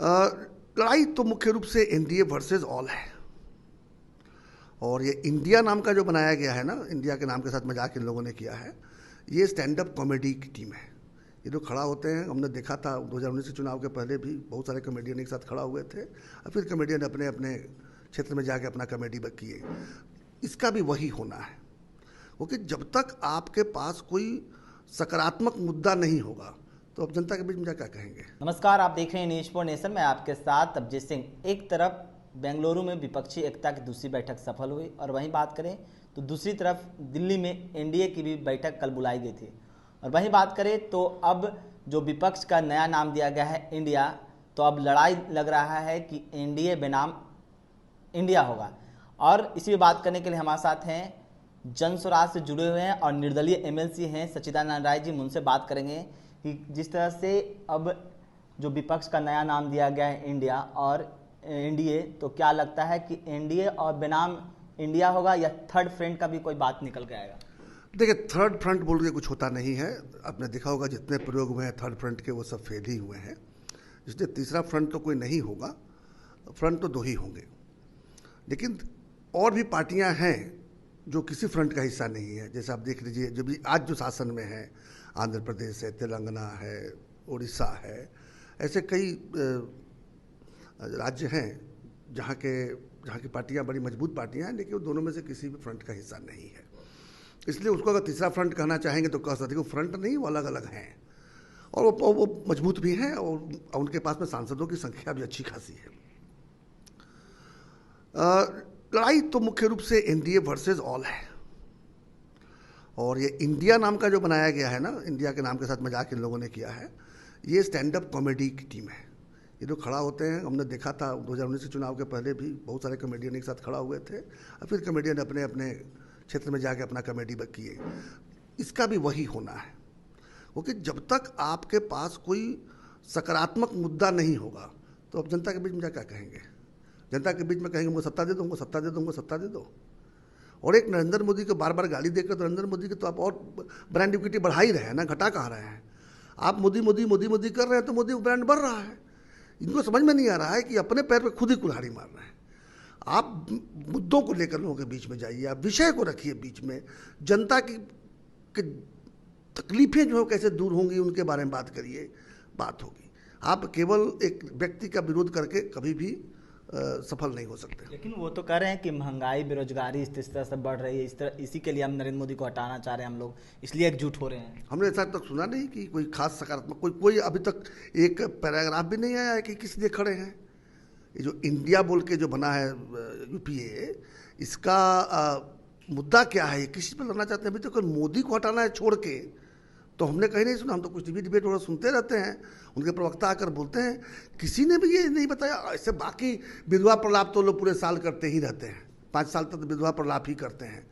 लड़ाई तो मुख्य रूप से एनडीए वर्सेस ऑल है। और ये इंडिया नाम का जो बनाया गया है ना, इंडिया के नाम के साथ मजाक इन लोगों ने किया है। ये स्टैंड अप कॉमेडी की टीम है। ये जो खड़ा होते हैं, हमने देखा था 2019 के चुनाव के पहले भी बहुत सारे कॉमेडियन एक साथ खड़ा हुए थे और फिर कॉमेडियन अपने अपने क्षेत्र में जाके अपना कॉमेडी किए। इसका भी वही होना है, क्योंकि जब तक आपके पास कोई सकारात्मक मुद्दा नहीं होगा तो अब जनता के बीच में क्या कहेंगे। नमस्कार, आप देख रहे हैं न्यूज़ फॉर नेशन में आपके साथ अभिजीत सिंह। एक तरफ बेंगलुरु में विपक्षी एकता की दूसरी बैठक सफल हुई और वहीं बात करें तो दूसरी तरफ दिल्ली में एनडीए की भी बैठक कल बुलाई गई थी। और वहीं बात करें तो अब जो विपक्ष का नया नाम दिया गया है इंडिया, तो अब लड़ाई लग रहा है कि एनडीए बनाम इंडिया होगा। और इसी में बात करने के लिए हमारे साथ हैं जन स्वराज से जुड़े हुए हैं और निर्दलीय एमएलसी हैं सच्चिदानंद राय जी। उनसे बात करेंगे कि जिस तरह से अब जो विपक्ष का नया नाम दिया गया है इंडिया और एनडीए, तो क्या लगता है कि एनडीए और बनाम इंडिया होगा या थर्ड फ्रंट का भी कोई बात निकल के आएगा? देखिए, थर्ड फ्रंट बोल के कुछ होता नहीं है। आपने देखा होगा जितने प्रयोग हुए हैं थर्ड फ्रंट के वो सब फेल ही हुए हैं, इसलिए तीसरा फ्रंट तो कोई नहीं होगा। फ्रंट तो दो ही होंगे, लेकिन और भी पार्टियां हैं जो किसी फ्रंट का हिस्सा नहीं है। जैसे आप देख लीजिए, जो भी आज जो शासन में है, आंध्र प्रदेश है, तेलंगाना है, उड़ीसा है, ऐसे कई राज्य हैं जहाँ की पार्टियां बड़ी मजबूत पार्टियां हैं, लेकिन वो दोनों में से किसी भी फ्रंट का हिस्सा नहीं है। इसलिए उसको अगर तीसरा फ्रंट कहना चाहेंगे तो कह सकते हैं। फ्रंट नहीं, वो अलग अलग हैं और वो मजबूत भी हैं और उनके पास में सांसदों की संख्या भी अच्छी खासी है। लड़ाई तो मुख्य रूप से एनडीए वर्सेस ऑल है। और ये इंडिया नाम का जो बनाया गया है ना, इंडिया के नाम के साथ मजाक इन लोगों ने किया है। ये स्टैंड अप कॉमेडी की टीम है। ये जो खड़ा होते हैं, हमने देखा था 2019 के चुनाव के पहले भी बहुत सारे कॉमेडियन एक साथ खड़ा हुए थे और फिर कॉमेडियन अपने अपने क्षेत्र में जाके अपना कॉमेडी किए। इसका भी वही होना है, क्योंकि जब तक आपके पास कोई सकारात्मक मुद्दा नहीं होगा तो अब जनता के बीच में क्या कहेंगे। जनता के बीच में कहेंगे उनको सत्ता दे दो, उनको सत्ता दे दो, उनको सत्ता दे दो। और एक नरेंद्र मोदी को बार बार गाली देकर तो नरेंद्र मोदी की तो आप और ब्रांड इक्विटी बढ़ा ही रहे हैं ना, घटा कहाँ रहे हैं। आप मोदी मोदी मोदी मोदी कर रहे हैं तो मोदी ब्रांड बढ़ रहा है। इनको समझ में नहीं आ रहा है कि अपने पैर पे खुद ही कुल्हाड़ी मार रहे हैं। आप मुद्दों को लेकर लोगों के बीच में जाइए, आप विषय को रखिए बीच में। जनता की तकलीफें जो है कैसे दूर होंगी उनके बारे में बात करिए, बात होगी। आप केवल एक व्यक्ति का विरोध करके कभी भी सफल नहीं हो सकते। लेकिन वो तो कह रहे हैं कि महंगाई, बेरोजगारी इस तरह से बढ़ रही है, इसी के लिए हम नरेंद्र मोदी को हटाना चाह रहे हैं, हम लोग इसलिए एकजुट हो रहे हैं। हमने ऐसा तक सुना नहीं कि कोई खास सकारात्मक कोई अभी तक एक पैराग्राफ भी नहीं आया है कि किस लिए खड़े हैं। ये जो इंडिया बोल के जो बना है यूपीए, इसका मुद्दा क्या है, ये किसी पर लड़ना चाहते हैं। अभी तक मोदी को हटाना है छोड़ के तो हमने कहीं नहीं सुना। हम तो कुछ टीवी डिबेट वगैरह सुनते रहते हैं, उनके प्रवक्ता आकर बोलते हैं, किसी ने भी ये नहीं बताया। ऐसे बाकी विधवा प्रलाप तो लोग पूरे साल करते ही रहते हैं, 5 साल तक विधवा प्रलाप ही करते हैं।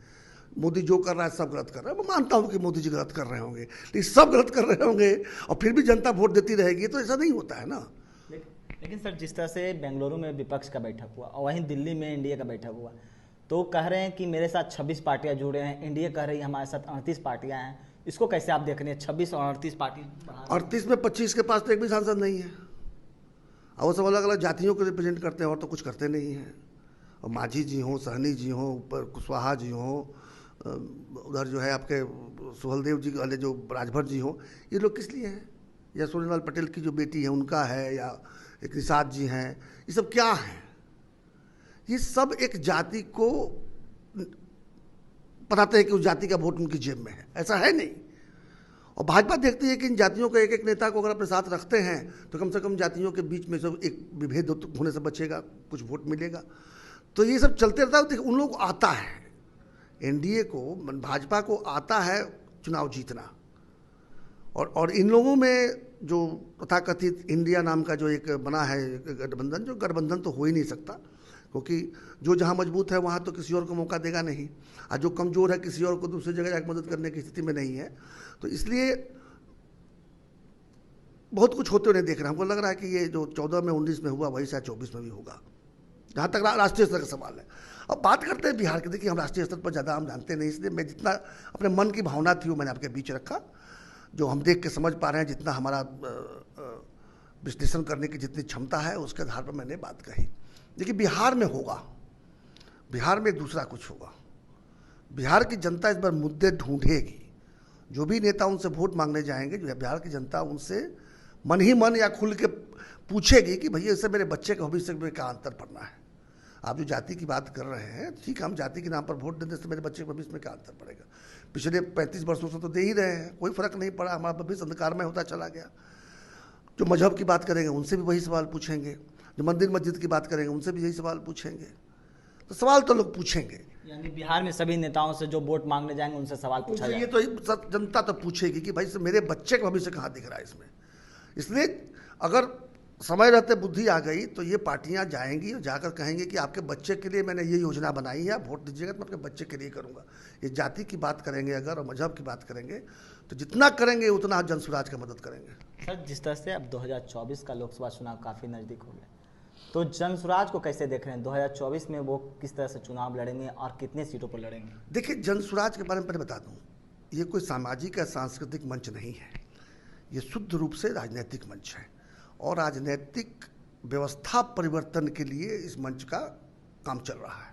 मोदी जो कर रहा है सब गलत कर रहा है। मैं मानता हूँ कि मोदी जी गलत कर रहे होंगे, लेकिन सब गलत कर रहे होंगे और फिर भी जनता वोट देती रहेगी, तो ऐसा नहीं होता है ना। लेकिन सर, जिस तरह से बेंगलुरु में विपक्ष का बैठक हुआ और वहीं दिल्ली में इंडिया का बैठक हुआ, तो कह रहे हैं कि मेरे साथ 26 पार्टियां जुड़े हैं, इंडिया कह रही है हमारे साथ 38 पार्टियां हैं। इसको कैसे आप देख रहे हैं, 26 और 38 पार्टी? 38 में 25 के पास तो एक भी सांसद नहीं है और वो सब अलग अलग जातियों को रिप्रेजेंट करते हैं और तो कुछ करते नहीं हैं। और मांझी जी हों, सहनी जी हों, ऊपर कुशवाहा जी हों, उधर जो है आपके सुहलदेव जी वाले जो राजभर जी हों, ये लोग किस लिए हैं? या सोनीलाल पटेल की जो बेटी है उनका है, या एक निषाद जी हैं, ये सब क्या हैं? ये सब एक जाति को बताते हैं कि उस जाति का वोट उनकी जेब में है, ऐसा है नहीं। और भाजपा देखती है कि इन जातियों के एक एक नेता को अगर अपने साथ रखते हैं तो कम से कम जातियों के बीच में सब एक विभेद होने से बचेगा, कुछ वोट मिलेगा। तो ये सब चलते रहता है। उन लोगों को आता है, एनडीए को, भाजपा को आता है चुनाव जीतना। और इन लोगों में जो तथाकथित इंडिया नाम का जो एक बना है गठबंधन, जो गठबंधन तो हो ही नहीं सकता, क्योंकि जो जहाँ मजबूत है वहाँ तो किसी और को मौका देगा नहीं, और जो कमज़ोर है किसी और को दूसरी जगह जाकर मदद करने की स्थिति में नहीं है। तो इसलिए बहुत कुछ होते हुए नहीं देख रहे हैं। हमको लग रहा है कि ये जो 14 में 19 में हुआ वही शायद 24 में भी होगा, जहाँ तक राष्ट्रीय स्तर का सवाल है। अब बात करते हैं बिहार की। देखिए, हम राष्ट्रीय स्तर पर ज़्यादा हम जानते नहीं, इसलिए मैं जितना अपने मन की भावना थी वो मैंने आपके बीच रखा। जो हम देख के समझ पा रहे हैं, जितना हमारा विश्लेषण करने की जितनी क्षमता है उसके आधार पर मैंने बात कही। देखिए बिहार में होगा, बिहार में दूसरा कुछ होगा। बिहार की जनता इस बार मुद्दे ढूंढेगी। जो भी नेता उनसे वोट मांगने जाएंगे, जो बिहार की जनता उनसे मन ही मन या खुल के पूछेगी कि भैया इससे मेरे बच्चे के भविष्य में क्या अंतर पड़ना है। आप जो जाति की बात कर रहे हैं, ठीक है, हम जाति के नाम पर वोट देने से मेरे बच्चे के भविष्य में क्या अंतर पड़ेगा। पिछले 35 वर्षों से तो दे ही रहे हैं, कोई फर्क नहीं पड़ा, हमारा भविष्य अंधकार में होता चला गया। जो मजहब की बात करेंगे उनसे भी वही सवाल पूछेंगे, जो मंदिर मस्जिद की बात करेंगे उनसे भी यही सवाल पूछेंगे। तो सवाल तो लोग पूछेंगे। यानी बिहार में सभी नेताओं से जो वोट मांगने जाएंगे उनसे सवाल पूछा ये जाएगा। तो जनता तो पूछेगी कि भाई मेरे बच्चे का भविष्य कहाँ दिख रहा है इसमें। इसलिए अगर समय रहते बुद्धि आ गई तो ये पार्टियां जाएंगी और जाकर कहेंगे कि आपके बच्चे के लिए मैंने ये योजना बनाई है, वोट दीजिएगा तो मैं आपके बच्चे के लिए करूँगा। ये जाति की बात करेंगे अगर और मजहब की बात करेंगे तो जितना करेंगे उतना जनसुराज का मदद करेंगे। सर, जिस तरह से अब 2024 का लोकसभा चुनाव काफ़ी नज़दीक हो गया, तो जनसुराज को कैसे देख रहे हैं? 2024 में वो किस तरह से चुनाव लड़ेंगे और कितने सीटों पर लड़ेंगे? देखिए, जनसुराज के बारे में पहले बता दूं, ये कोई सामाजिक या सांस्कृतिक मंच नहीं है, ये शुद्ध रूप से राजनीतिक मंच है और राजनीतिक व्यवस्था परिवर्तन के लिए इस मंच का काम चल रहा है।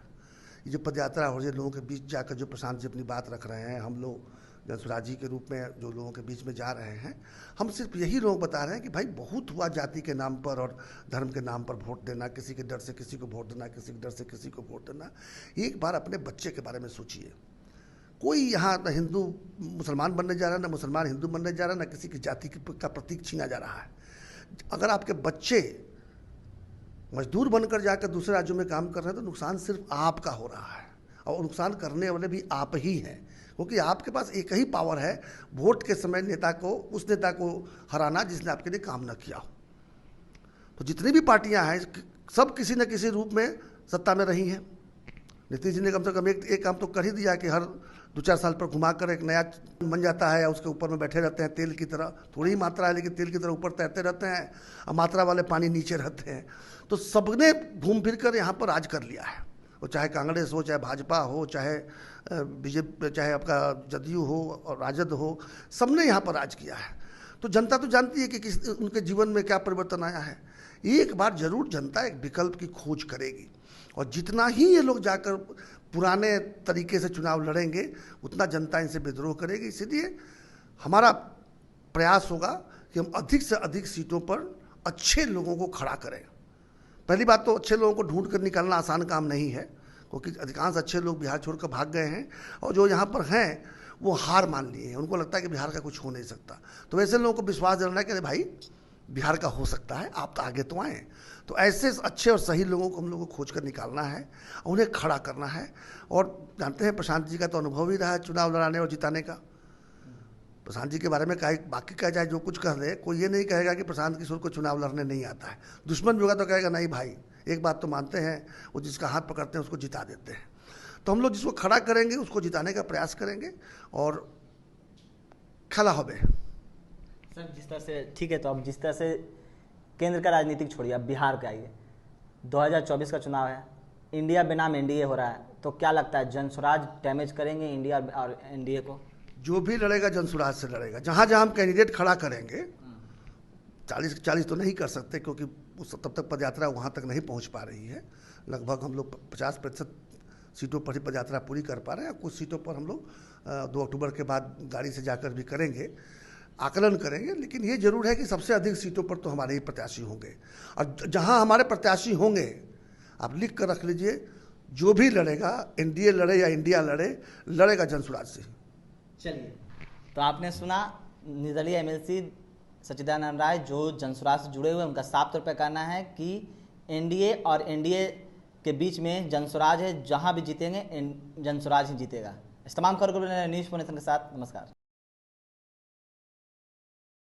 ये जो पदयात्रा हो रही है, लोगों के बीच जाकर जो प्रशांत जी अपनी बात रख रहे हैं, हम लोग जनसुराज जी के रूप में जो लोगों के बीच में जा रहे हैं, हम सिर्फ यही लोग बता रहे हैं कि भाई बहुत हुआ जाति के नाम पर और धर्म के नाम पर वोट देना, किसी के डर से किसी को वोट देना, किसी के डर से किसी को वोट देना। एक बार अपने बच्चे के बारे में सोचिए। कोई यहाँ न हिंदू मुसलमान बनने जा रहा है, न मुसलमान हिंदू बनने जा रहा है, न किसी की जाति का प्रतीक छीना जा रहा है। अगर आपके बच्चे मजदूर बनकर जाकर दूसरे राज्यों में काम कर रहे हैं तो नुकसान सिर्फ आपका हो रहा है और नुकसान करने वाले भी आप ही हैं, क्योंकि आपके पास एक ही पावर है वोट के समय नेता को, उस नेता को हराना जिसने आपके लिए काम न किया हो। तो जितनी भी पार्टियां हैं सब किसी न किसी रूप में सत्ता में रही हैं। नीतीश जी ने कम से कम एक काम तो कर ही दिया कि हर 2-4 साल पर घुमा कर एक नया बन जाता है या उसके ऊपर में बैठे रहते हैं तेल की तरह। थोड़ी ही मात्रा है लेकिन तेल की तरह ऊपर तैरते रहते हैं और मात्रा वाले पानी नीचे रहते हैं। तो सबने घूम फिर कर यहाँ पर राज कर लिया है, वो चाहे कांग्रेस हो, चाहे भाजपा हो, चाहे बीजेपी, चाहे आपका जदयू हो और राजद हो, सबने यहाँ पर राज किया है। तो जनता तो जानती है कि उनके जीवन में क्या परिवर्तन आया है। एक बार जरूर जनता एक विकल्प की खोज करेगी और जितना ही ये लोग जाकर पुराने तरीके से चुनाव लड़ेंगे उतना जनता इनसे विद्रोह करेगी। इसलिए हमारा प्रयास होगा कि हम अधिक से अधिक सीटों पर अच्छे लोगों को खड़ा करें। पहली बात तो अच्छे लोगों को ढूंढ कर निकालना आसान काम नहीं है, क्योंकि अधिकांश अच्छे लोग बिहार छोड़कर भाग गए हैं और जो यहाँ पर हैं वो हार मान लिए हैं। उनको लगता है कि बिहार का कुछ हो नहीं सकता। तो वैसे लोगों को विश्वास दिलाना है कि अरे भाई बिहार का हो सकता है, आप तो आगे तो आएँ। तो ऐसे अच्छे और सही लोगों को हम लोगों को खोज कर निकालना है, उन्हें खड़ा करना है। और जानते हैं प्रशांत जी का तो अनुभव ही रहा है चुनाव लड़ाने और जिताने का। प्रशांत जी के बारे में बाकी कहा जाए जो कुछ कह दे, कोई ये नहीं कहेगा कि प्रशांत किशोर को चुनाव लड़ने नहीं आता है। दुश्मन भी होगा तो कहेगा नहीं भाई, एक बात तो मानते हैं, वो जिसका हाथ पकड़ते हैं उसको जिता देते हैं। तो हम लोग जिसको खड़ा करेंगे उसको जिताने का प्रयास करेंगे और खेला होबे। सर, जिस तरह से ठीक है, तो अब जिस तरह से केंद्र का राजनीतिक छोड़िए, अब बिहार का आइए। 2024 का चुनाव है, इंडिया बनाम एनडीए हो रहा है, तो क्या लगता है जनसुराज डैमेज करेंगे इंडिया और एनडीए को? जो भी लड़ेगा जनसुराज से लड़ेगा। जहाँ जहाँ हम कैंडिडेट खड़ा करेंगे 40 तो नहीं कर सकते, क्योंकि उस तब तक पदयात्रा वहाँ तक नहीं पहुँच पा रही है। लगभग हम लोग 50% सीटों पर ही पदयात्रा पूरी कर पा रहे हैं। कुछ सीटों पर हम लोग 2 अक्टूबर के बाद गाड़ी से जाकर भी करेंगे, आकलन करेंगे। लेकिन ये जरूर है कि सबसे अधिक सीटों पर तो हमारे ही प्रत्याशी होंगे और जहाँ हमारे प्रत्याशी होंगे आप लिख कर रख लीजिए, जो भी लड़ेगा, एनडीए लड़े या इंडिया लड़े, लड़ेगा जनसुराज से। चलिए, तो आपने सुना निर्दलीय एमएलसी सच्चिदानंद राय जो जनसुराज से जुड़े हुए, उनका साफ तौर पर कहना है कि एनडीए और एनडीए के बीच में जनसुराज है, जहां भी जीतेंगे जनसुराज ही जीतेगा। इस तमाम खबरों को न्यूज़ 4 नेशन के साथ नमस्कार।